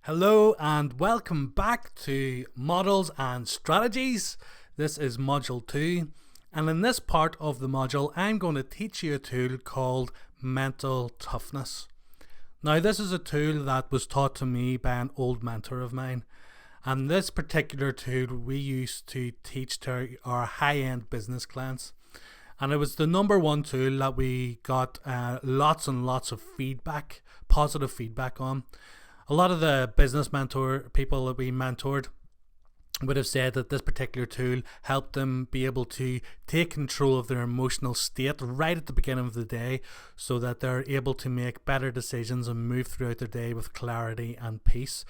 Hello and welcome back to Models and Strategies. This is Module 2, and in this part of the module I'm going to teach you a tool called Mental Toughness. Now this is a tool that was taught to me by an old mentor of mine, and this particular tool we used to teach to our high-end business clients, and it was the number one tool that we got lots and lots of feedback, positive feedback on. A lot of the business people that we mentored would have said that this particular tool helped them be able to take control of their emotional state right at the beginning of the day so that they're able to make better decisions and move throughout their day with clarity and peace.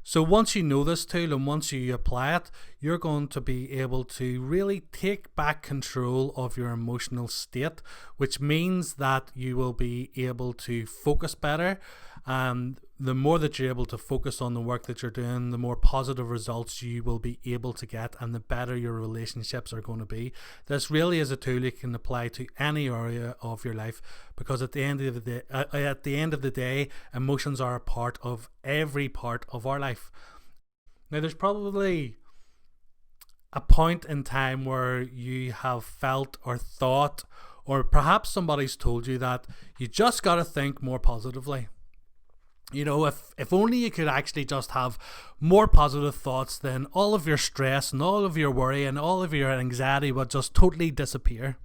So once you know this tool and once you apply it, you're going to be able to really take back control of your emotional state, which means that you will be able to focus better. And the more that you're able to focus on the work that you're doing, the more positive results you will be able to get and the better your relationships are going to be. This really is a tool you can apply to any area of your life, because at the end of the day, emotions are a part of every part of our life. Now there's probably a point in time where you have felt or thought, or perhaps somebody's told you that you just got to think more positively. You know, if only you could actually just have more positive thoughts, then all of your stress and all of your worry and all of your anxiety would just totally disappear.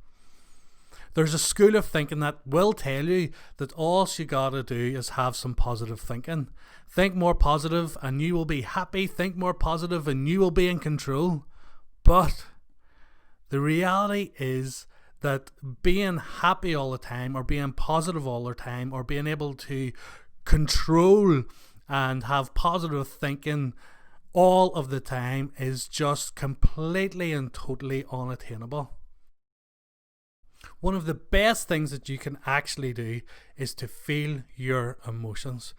There's a school of thinking that will tell you that all you gotta do is have some positive thinking. Think more positive and you will be happy. Think more positive and you will be in control. But the reality is that being happy all the time, or being positive all the time, or being able to control and have positive thinking all of the time is just completely and totally unattainable. One of the best things that you can actually do is to feel your emotions,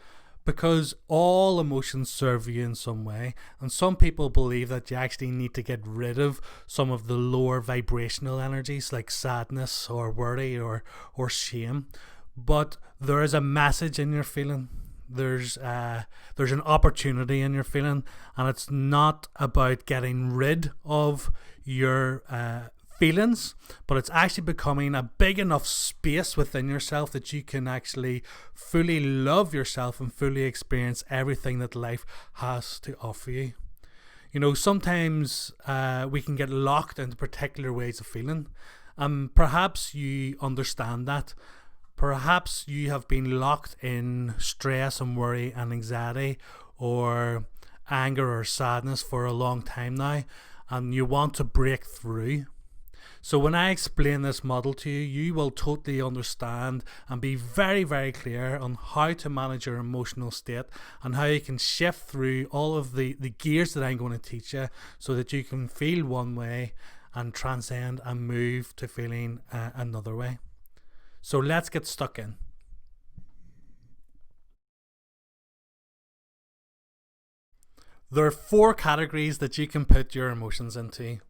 because all emotions serve you in some way, and some people believe that you actually need to get rid of some of the lower vibrational energies like sadness or worry or shame. But there is a message in your feeling. There's an opportunity in your feeling, and it's not about getting rid of your feelings, but it's actually becoming a big enough space within yourself that you can actually fully love yourself and fully experience everything that life has to offer you. You know, sometimes we can get locked into particular ways of feeling, and perhaps you understand that. Perhaps you have been locked in stress and worry and anxiety or anger or sadness for a long time now, and you want to break through. So when I explain this model to you, you will totally understand and be very, very clear on how to manage your emotional state and how you can shift through all of the gears that I'm going to teach you so that you can feel one way and transcend and move to feeling another way. So let's get stuck in. There are 4 categories that you can put your emotions into.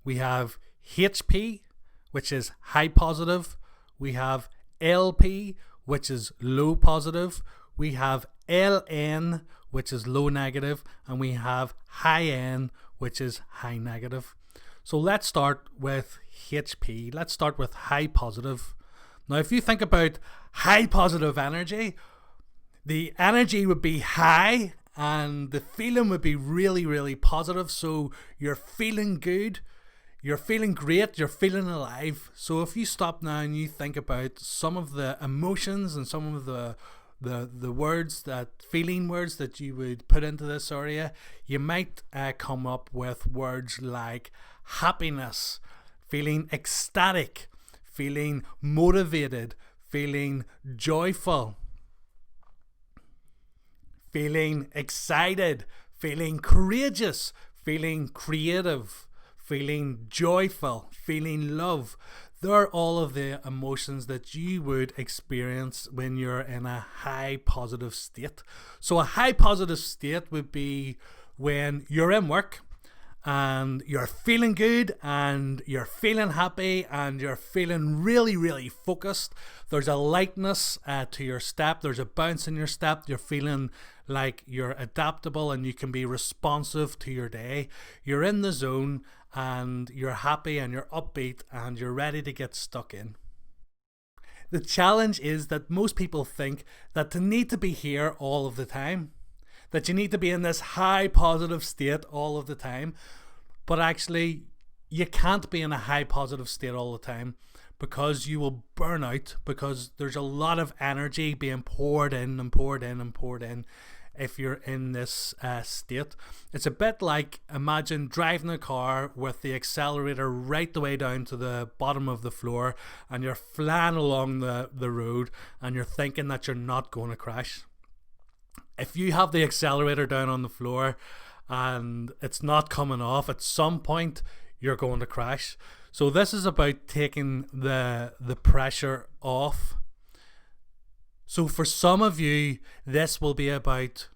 We have HP, which is high positive. We have LP, which is low positive. We have LN, which is low negative. And we have high N, which is high negative. So let's start with HP. Let's start with high positive. Now, if you think about high positive energy, the energy would be high and the feeling would be really, really positive. So you're feeling good, you're feeling great, you're feeling alive. So if you stop now and you think about some of the emotions and some of the words, feeling words that you would put into this area, you might come up with words like happiness, feeling ecstatic, feeling motivated, feeling joyful, feeling excited, feeling courageous, feeling creative, feeling joyful, feeling love. They're all of the emotions that you would experience when you're in a high positive state. So a high positive state would be when you're in work and you're feeling good and you're feeling happy and you're feeling really, really focused. There's a lightness to your step. There's a bounce in your step. You're feeling like you're adaptable and you can be responsive to your day. You're in the zone and you're happy and you're upbeat and you're ready to get stuck in. The challenge is that most people think that to need to be here all of the time, that you need to be in this high positive state all of the time, but actually you can't be in a high positive state all the time, because you will burn out, because there's a lot of energy being poured in and poured in and poured in if you're in this state. It's a bit like, imagine driving a car with the accelerator right the way down to the bottom of the floor, and you're flying along the road and you're thinking that you're not going to crash. If you have the accelerator down on the floor and it's not coming off, at some point you're going to crash. So this is about taking the pressure off. So for some of you, this will be about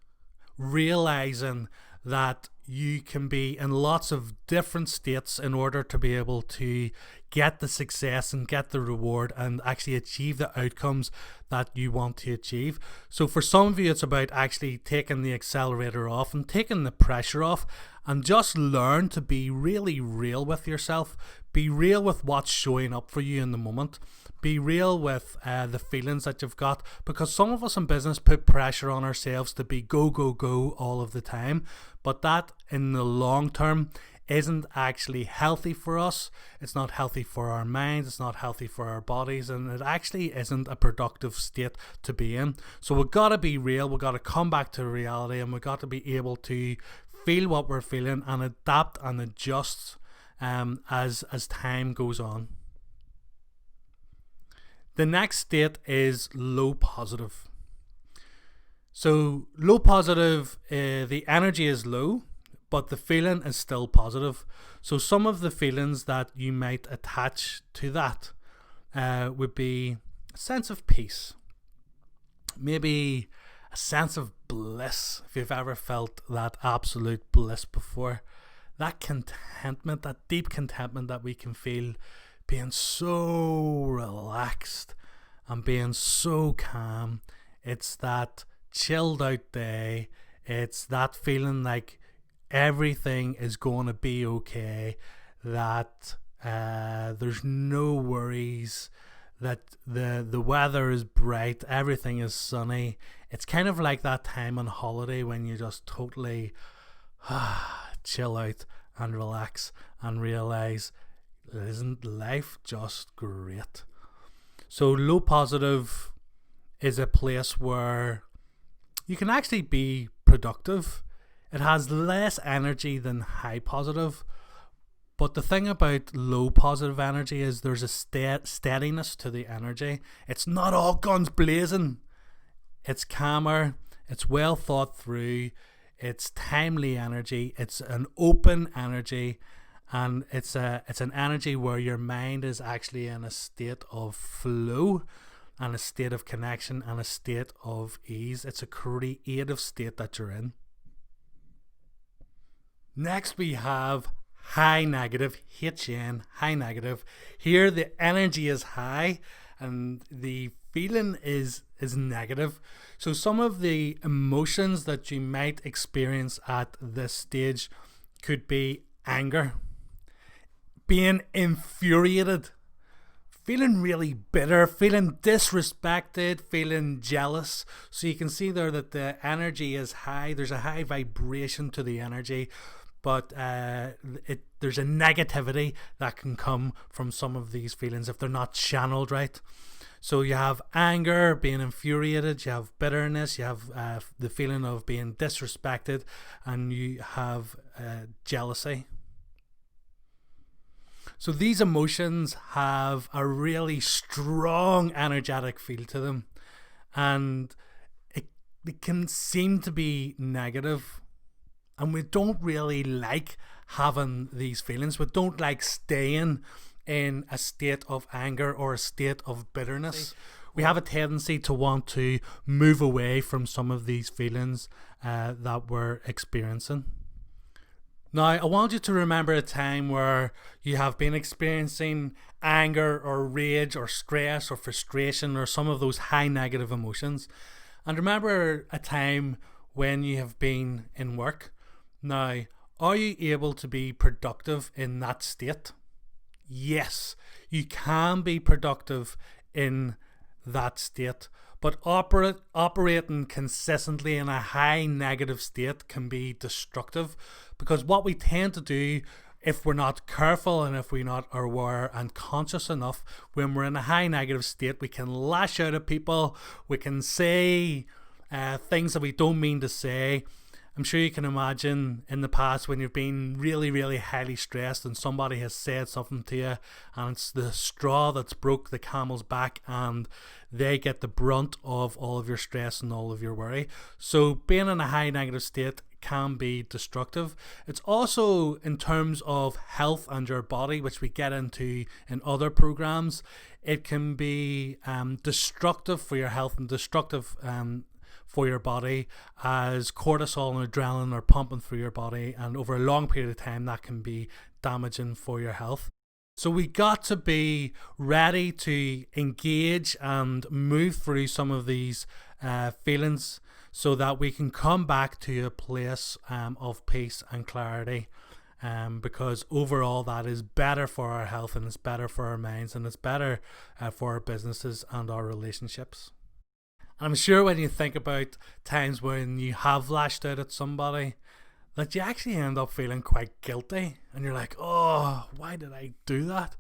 realizing that you can be in lots of different states in order to be able to get the success and get the reward and actually achieve the outcomes that you want to achieve. So for some of you, it's about actually taking the accelerator off and taking the pressure off, and just learn to be really real with yourself. Be real with what's showing up for you in the moment. Be real with the feelings that you've got, because some of us in business put pressure on ourselves to be go, go, go all of the time. But that in the long term isn't actually healthy for us. It's not healthy for our minds. It's not healthy for our bodies. And it actually isn't a productive state to be in. So we've got to be real. We've got to come back to reality, and we've got to be able to feel what we're feeling and adapt and adjust as time goes on. The next state is low positive. So low positive, the energy is low, but the feeling is still positive. So some of the feelings that you might attach to that would be a sense of peace, maybe a sense of bliss, if you've ever felt that absolute bliss before. That contentment, that deep contentment that we can feel, being so relaxed and being so calm. It's that chilled out day. It's that feeling like everything is going to be okay, that there's no worries, that the weather is bright, everything is sunny. It's kind of like that time on holiday when you just totally chill out and relax and realize, isn't life just great? So low positive is a place where you can actually be productive. It has less energy than high positive. But the thing about low positive energy is there's a steadiness to the energy. It's not all guns blazing. It's calmer. It's well thought through. It's timely energy. It's an open energy. And it's an energy where your mind is actually in a state of flow and a state of connection and a state of ease. It's a creative state that you're in. Next we have high negative, HN, high negative. Here the energy is high and the feeling is negative. So some of the emotions that you might experience at this stage could be anger, being infuriated, feeling really bitter, feeling disrespected, feeling jealous. So you can see there that the energy is high. There's a high vibration to the energy, but there's a negativity that can come from some of these feelings if they're not channeled right. So you have anger, being infuriated, you have bitterness, you have the feeling of being disrespected, and you have jealousy. So these emotions have a really strong energetic feel to them, and it can seem to be negative, and we don't really like having these feelings. We don't like staying in a state of anger or a state of bitterness. We have a tendency to want to move away from some of these feelings that we're experiencing. Now, I want you to remember a time where you have been experiencing anger or rage or stress or frustration or some of those high negative emotions. And remember a time when you have been in work. Now, are you able to be productive in that state? Yes, you can be productive in that state, but operating consistently in a high negative state can be destructive, because what we tend to do, if we're not careful and if we're not aware and conscious enough, when we're in a high negative state, we can lash out at people, we can say things that we don't mean to say. I'm sure you can imagine in the past when you've been really, really highly stressed and somebody has said something to you, and it's the straw that's broke the camel's back, and they get the brunt of all of your stress and all of your worry. So being in a high negative state can be destructive. It's also, in terms of health and your body, which we get into in other programs, it can be destructive for your health and destructive for your body, as cortisol and adrenaline are pumping through your body, and over a long period of time that can be damaging for your health. So we got to be ready to engage and move through some of these feelings so that we can come back to a place of peace and clarity, because overall that is better for our health, and it's better for our minds, and it's better for our businesses and our relationships. I'm sure when you think about times when you have lashed out at somebody, that you actually end up feeling quite guilty, and you're like, oh, why did I do that?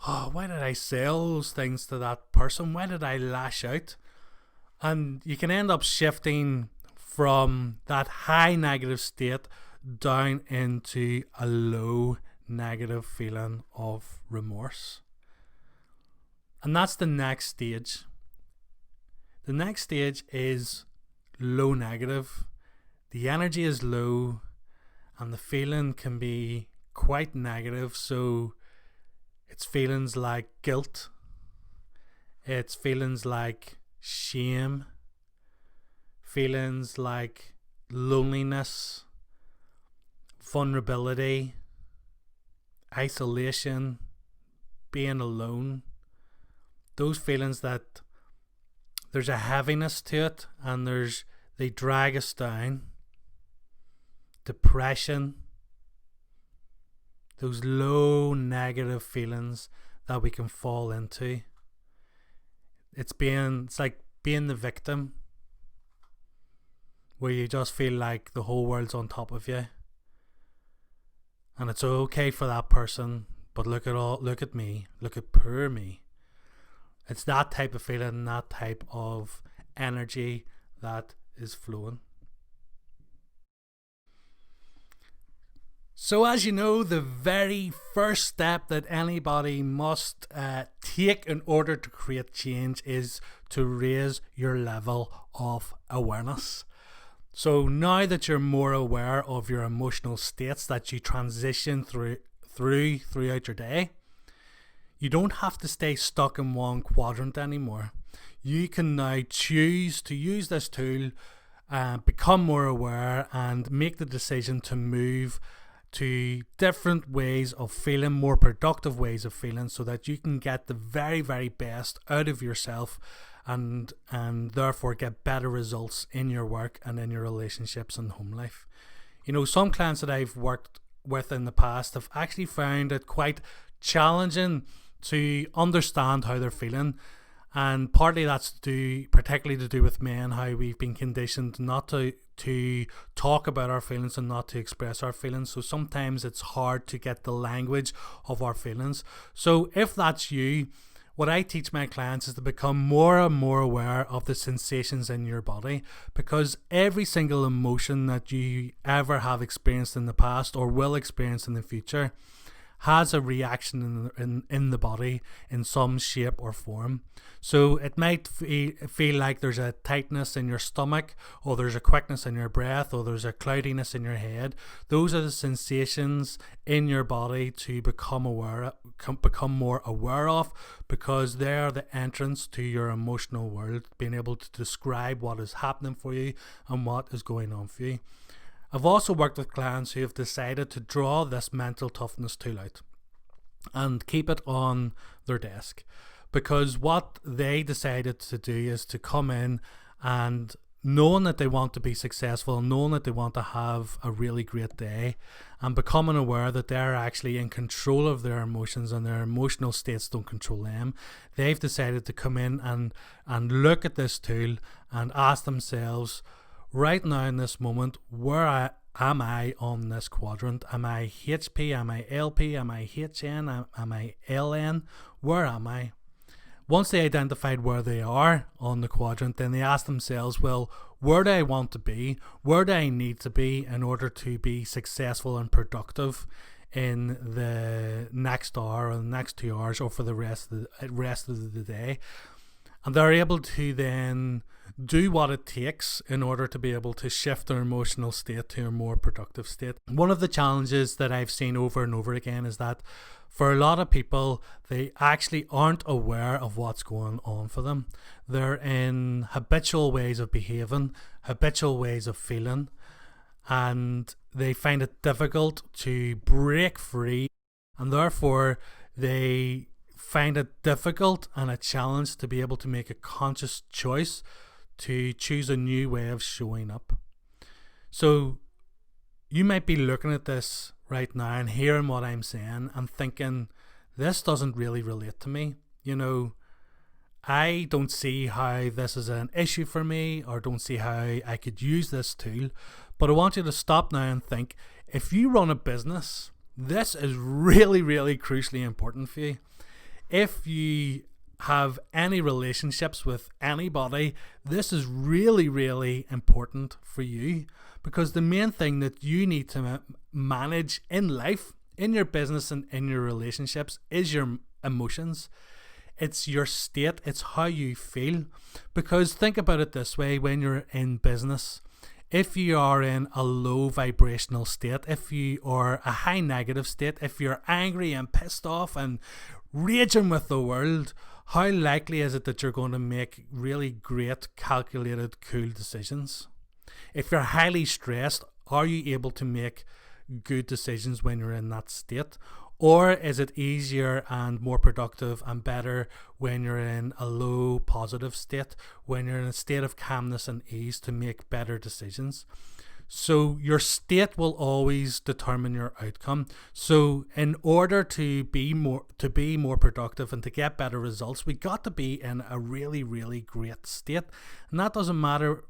Oh, why did I say all those things to that person? Why did I lash out? And you can end up shifting from that high negative state down into a low negative feeling of remorse. And that's the next stage. The next stage is low negative. The energy is low and the feeling can be quite negative. So it's feelings like guilt, it's feelings like shame, feelings like loneliness, vulnerability, isolation, being alone. Those feelings that there's a heaviness to it, and they drag us down. Depression, those low negative feelings that we can fall into. It's like being the victim, where you just feel like the whole world's on top of you, and it's okay for that person, but look at me, look at poor me. It's that type of feeling, that type of energy that is flowing. So as you know, the very first step that anybody must take in order to create change is to raise your level of awareness. So now that you're more aware of your emotional states that you transition throughout your day, you don't have to stay stuck in one quadrant anymore. You can now choose to use this tool, become more aware, and make the decision to move to different ways of feeling, more productive ways of feeling, so that you can get the very, very best out of yourself, and therefore get better results in your work and in your relationships and home life. You know, some clients that I've worked with in the past have actually found it quite challenging to understand how they're feeling, and partly that's particularly to do with men, how we've been conditioned not to talk about our feelings and not to express our feelings. So sometimes it's hard to get the language of our feelings. So if that's you, what I teach my clients is to become more and more aware of the sensations in your body, because every single emotion that you ever have experienced in the past or will experience in the future has a reaction in the body in some shape or form. So it might feel like there's a tightness in your stomach, or there's a quickness in your breath, or there's a cloudiness in your head. Those are the sensations in your body to become more aware of, because they're the entrance to your emotional world, being able to describe what is happening for you and what is going on for you. I've also worked with clients who have decided to draw this mental toughness tool out and keep it on their desk, because what they decided to do is to come in and knowing that they want to be successful, knowing that they want to have a really great day, and becoming aware that they're actually in control of their emotions and their emotional states don't control them, they've decided to come in and look at this tool and ask themselves, right now in this moment, am I on this quadrant? Am I HP? Am I LP? Am I HN? Am I LN? Where am I? Once they identified where they are on the quadrant, then they ask themselves, well, where do I want to be? Where do I need to be in order to be successful and productive in the next hour or the next 2 hours or for the rest of the day? And they're able to then do what it takes in order to be able to shift their emotional state to a more productive state. One of the challenges that I've seen over and over again is that for a lot of people, they actually aren't aware of what's going on for them. They're in habitual ways of behaving, habitual ways of feeling, and they find it difficult to break free, and therefore they find it difficult and a challenge to be able to make a conscious choice to choose a new way of showing up. So you might be looking at this right now and hearing what I'm saying and thinking, this doesn't really relate to me. I don't see how this is an issue for me, or don't see how I could use this tool. But I want you to stop now and think, if you run a business, this is really, really crucially important for you. If you have any relationships with anybody, this is really, really important for you, because the main thing that you need to manage in life, in your business and in your relationships, is your emotions. It's your state, it's how you feel. Because think about it this way, when you're in business, if you are in a low vibrational state, if you are a high negative state, if you're angry and pissed off and raging with the world, how likely is it that you're going to make really great, calculated, cool decisions? If you're highly stressed, are you able to make good decisions when you're in that state? Or is it easier and more productive and better when you're in a low positive state, when you're in a state of calmness and ease to make better decisions? So your state will always determine your outcome. So in order to be more productive and to get better results, we got to be in a really, really great state. And that doesn't matter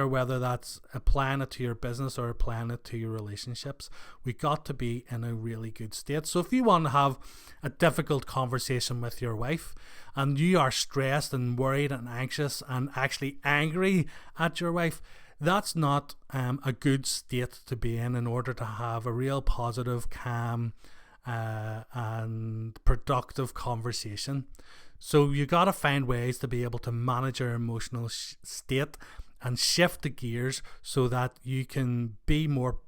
whether that's applying it to your business or applying it to your relationships. We got to be in a really good state. So if you want to have a difficult conversation with your wife and you are stressed and worried and anxious and actually angry at your wife, that's not a good state to be in order to have a real positive, calm and productive conversation. So you got to find ways to be able to manage your emotional state and shift the gears so that you can be more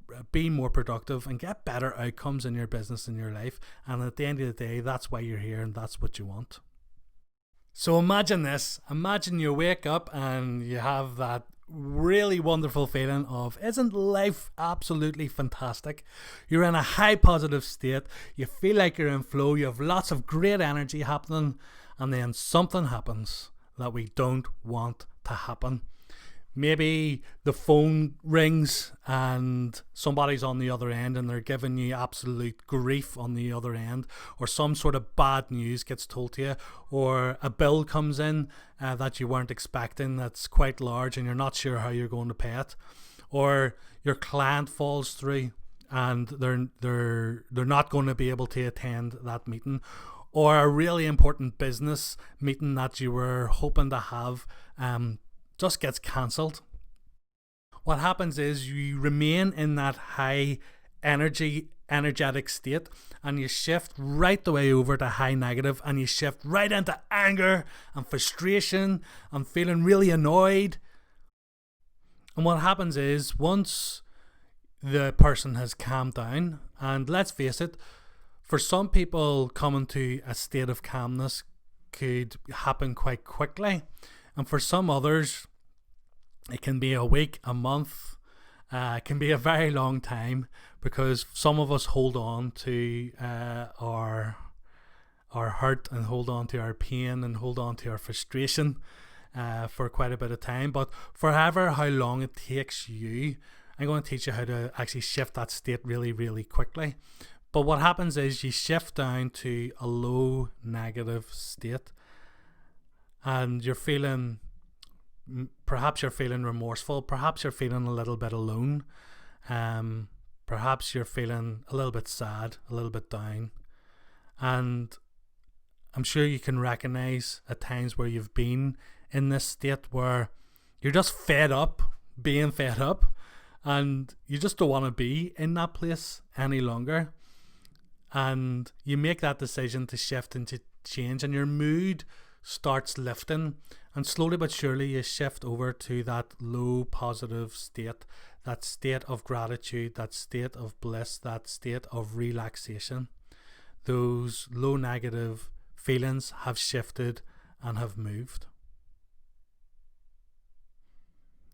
productive and get better outcomes in your business and your life. And at the end of the day, that's why you're here and that's what you want. So imagine this. Imagine you wake up and you have that really wonderful feeling of, isn't life absolutely fantastic? You're in a high positive state. You feel like you're in flow. You have lots of great energy happening. And then something happens that we don't want to happen. Maybe the phone rings and somebody's on the other end and they're giving you absolute grief on the other end, or some sort of bad news gets told to you, or a bill comes in that you weren't expecting that's quite large and you're not sure how you're going to pay it, or your client falls through and they're not going to be able to attend that meeting, or a really important business meeting that you were hoping to have just gets cancelled. What happens is you remain in that high energetic state, and you shift right the way over to high negative, and you shift right into anger and frustration and feeling really annoyed. And what happens is, once the person has calmed down, and let's face it, for some people, coming to a state of calmness could happen quite quickly. And for some others, it can be a week, a month, it can be a very long time, because some of us hold on to our hurt and hold on to our pain and hold on to our frustration for quite a bit of time, but for how long it takes you, I'm going to teach you how to actually shift that state really, really quickly. But what happens is you shift down to a low negative state, and perhaps you're feeling remorseful, perhaps you're feeling a little bit alone, perhaps you're feeling a little bit sad, a little bit down. And I'm sure you can recognize at times where you've been in this state where you're just fed up being fed up, and you just don't want to be in that place any longer. And you make that decision to shift and to change, and your mood starts lifting, and slowly but surely you shift over to that low positive state, that state of gratitude, that state of bliss, that state of relaxation. Those low negative feelings have shifted and have moved.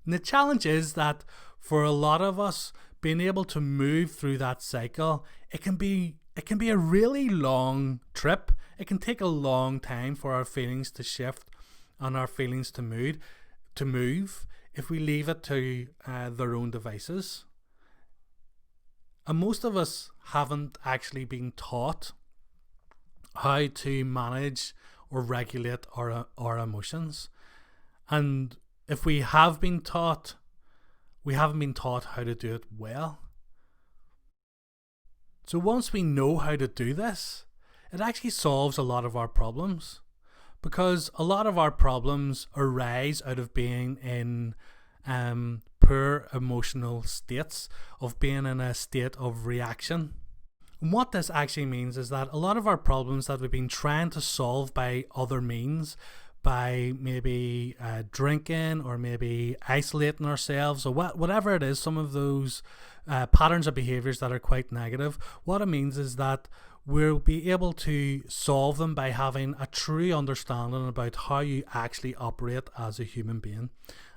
And the challenge is that for a lot of us, being able to move through that cycle, it can be a really long trip. It can take a long time for our feelings to shift and our feelings to move if we leave it to their own devices. And most of us haven't actually been taught how to manage or regulate our emotions. And if we have been taught, we haven't been taught how to do it well. So once we know how to do this, it actually solves a lot of our problems, because a lot of our problems arise out of being in poor emotional states, of being in a state of reaction. And what this actually means is that a lot of our problems that we've been trying to solve by other means, by maybe drinking or maybe isolating ourselves or whatever it is, some of those patterns of behaviours that are quite negative, what it means is that we'll be able to solve them by having a true understanding about how you actually operate as a human being.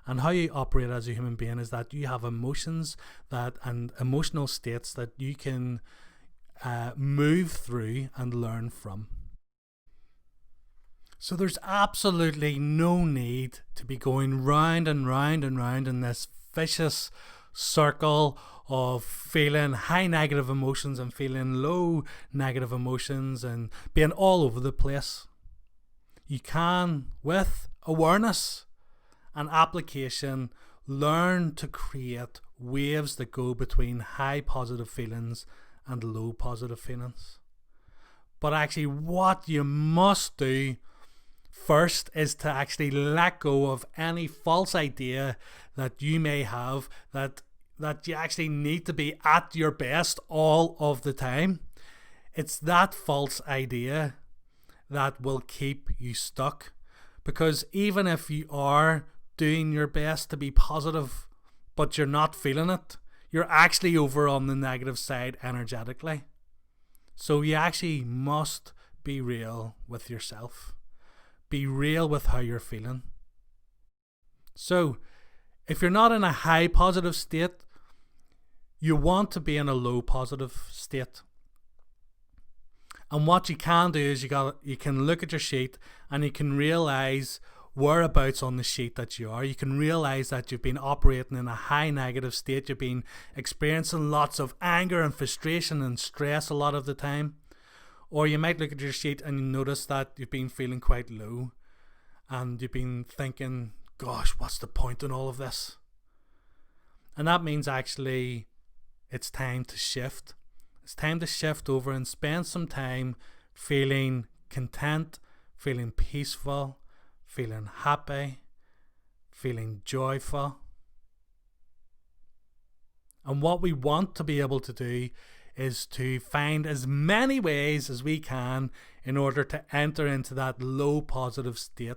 And how you operate as a human being is that you have emotions and emotional states that you can move through and learn from. So there's absolutely no need to be going round and round and round in this vicious circle of feeling high negative emotions and feeling low negative emotions and being all over the place. You can, with awareness and application, learn to create waves that go between high positive feelings and low positive feelings. But actually what you must do first is to actually let go of any false idea that you may have that you actually need to be at your best all of the time. It's that false idea that will keep you stuck, because even if you are doing your best to be positive but you're not feeling it, you're actually over on the negative side energetically. So you actually must be real with yourself. Be real with how you're feeling. So if you're not in a high positive state, you want to be in a low positive state. And what you can do is you can look at your sheet and you can realize whereabouts on the sheet that you are. You can realize that you've been operating in a high negative state. You've been experiencing lots of anger and frustration and stress a lot of the time. Or you might look at your sheet and you notice that you've been feeling quite low and you've been thinking, gosh, what's the point in all of this? And that means actually it's time to shift. It's time to shift over and spend some time feeling content, feeling peaceful, feeling happy, feeling joyful. And what we want to be able to do is to find as many ways as we can in order to enter into that low positive state,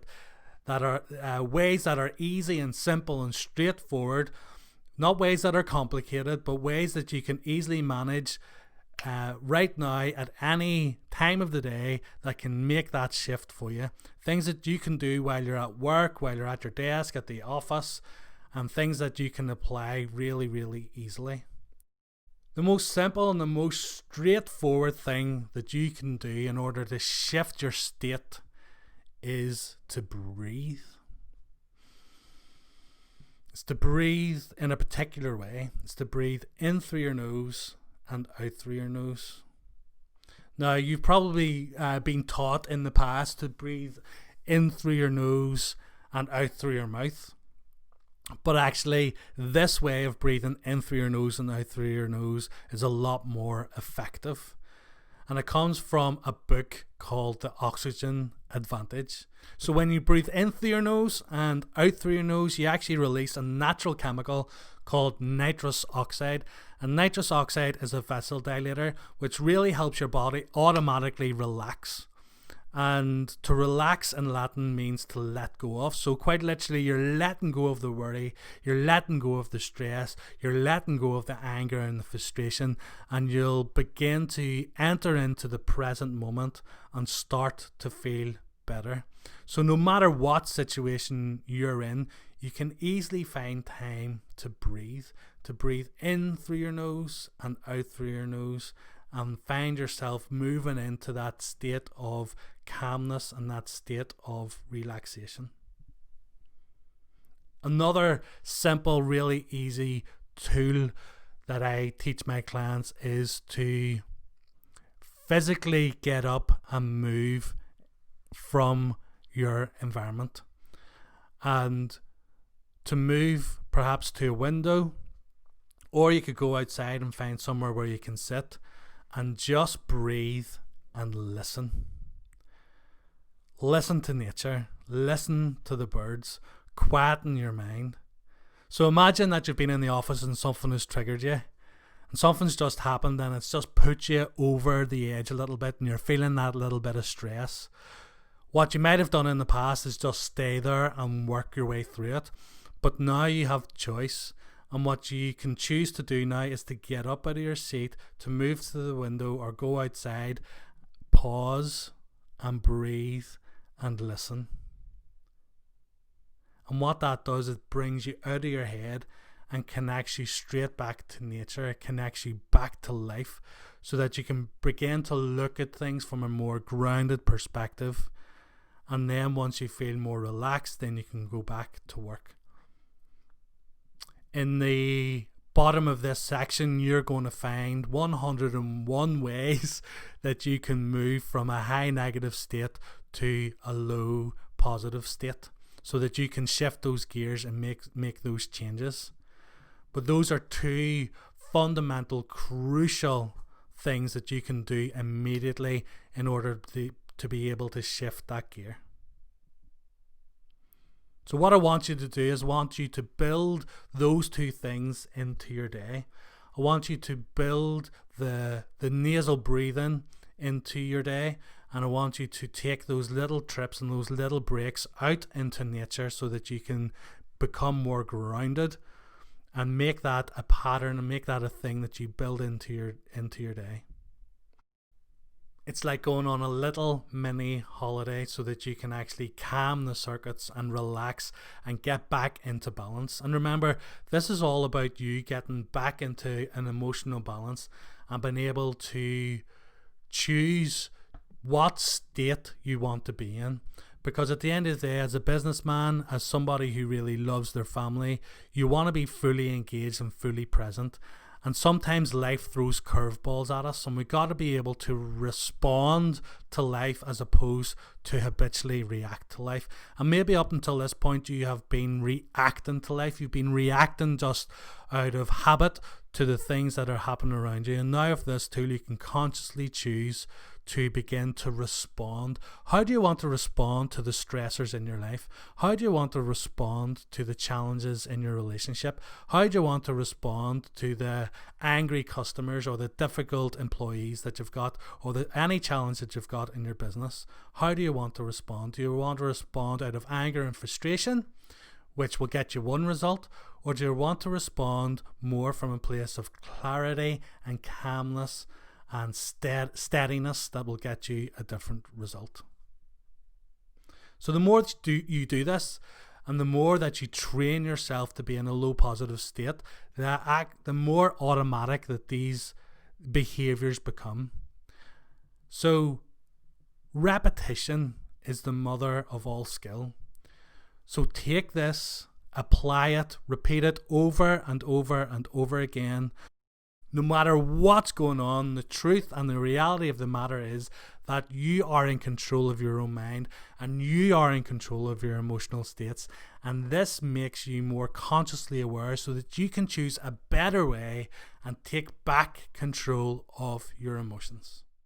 that are ways that are easy and simple and straightforward, not ways that are complicated, but ways that you can easily manage right now at any time of the day that can make that shift for you. Things that you can do while you're at work, while you're at your desk, at the office, and things that you can apply really, really easily. The most simple and the most straightforward thing that you can do in order to shift your state is to breathe. is to breathe in a particular way. It's to breathe in through your nose and out through your nose. Now, you've probably been taught in the past to breathe in through your nose and out through your mouth. But actually, this way of breathing in through your nose and out through your nose is a lot more effective. And it comes from a book called The Oxygen Advantage. So when you breathe in through your nose and out through your nose, you actually release a natural chemical called nitrous oxide. And nitrous oxide is a vasodilator, which really helps your body automatically relax. And to relax in Latin means to let go of. So quite literally, you're letting go of the worry, you're letting go of the stress, you're letting go of the anger and the frustration, and you'll begin to enter into the present moment and start to feel better. So no matter what situation you're in, you can easily find time to breathe in through your nose and out through your nose, and find yourself moving into that state of calmness and that state of relaxation. Another simple, really easy tool that I teach my clients is to physically get up and move from your environment, and to move perhaps to a window, or you could go outside and find somewhere where you can sit and just breathe and listen. Listen to nature, listen to the birds, quieten your mind. So imagine that you've been in the office and something has triggered you, and something's just happened and it's just put you over the edge a little bit, and you're feeling that little bit of stress. What you might have done in the past is just stay there and work your way through it, but now you have choice. And what you can choose to do now is to get up out of your seat, to move to the window or go outside, pause and breathe and listen. And what that does, it brings you out of your head and connects you straight back to nature. It connects you back to life, so that you can begin to look at things from a more grounded perspective. And then once you feel more relaxed, then you can go back to work. In the bottom of this section, you're going to find 101 ways that you can move from a high negative state to a low positive state, so that you can shift those gears and make those changes. But those are two fundamental, crucial things that you can do immediately in order to be able to shift that gear. So what I want you to do is I want you to build those two things into your day. I want you to build the nasal breathing into your day, and I want you to take those little trips and those little breaks out into nature so that you can become more grounded and make that a pattern and make that a thing that you build into your day. It's like going on a little mini holiday so that you can actually calm the circuits and relax and get back into balance. And remember, this is all about you getting back into an emotional balance and being able to choose what state you want to be in. Because at the end of the day, as a businessman, as somebody who really loves their family, you want to be fully engaged and fully present. And sometimes life throws curveballs at us, and we got to be able to respond to life as opposed to habitually react to life. And maybe up until this point you have been reacting to life. You've been reacting just out of habit to the things that are happening around you. And now with this tool, you can consciously choose to begin to respond. How do you want to respond to the stressors in your life? How do you want to respond to the challenges in your relationship? How do you want to respond to the angry customers or the difficult employees that you've got, or any challenge that you've got in your business? How do you want to respond? Do you want to respond out of anger and frustration, which will get you one result, or do you want to respond more from a place of clarity and calmness and steadiness that will get you a different result? So the more you do this, and the more that you train yourself to be in a low positive state, the more automatic that these behaviors become. So repetition is the mother of all skill. So take this apply it, repeat it over and over and over again. No matter what's going on, the truth and the reality of the matter is that you are in control of your own mind and you are in control of your emotional states. And this makes you more consciously aware so that you can choose a better way and take back control of your emotions.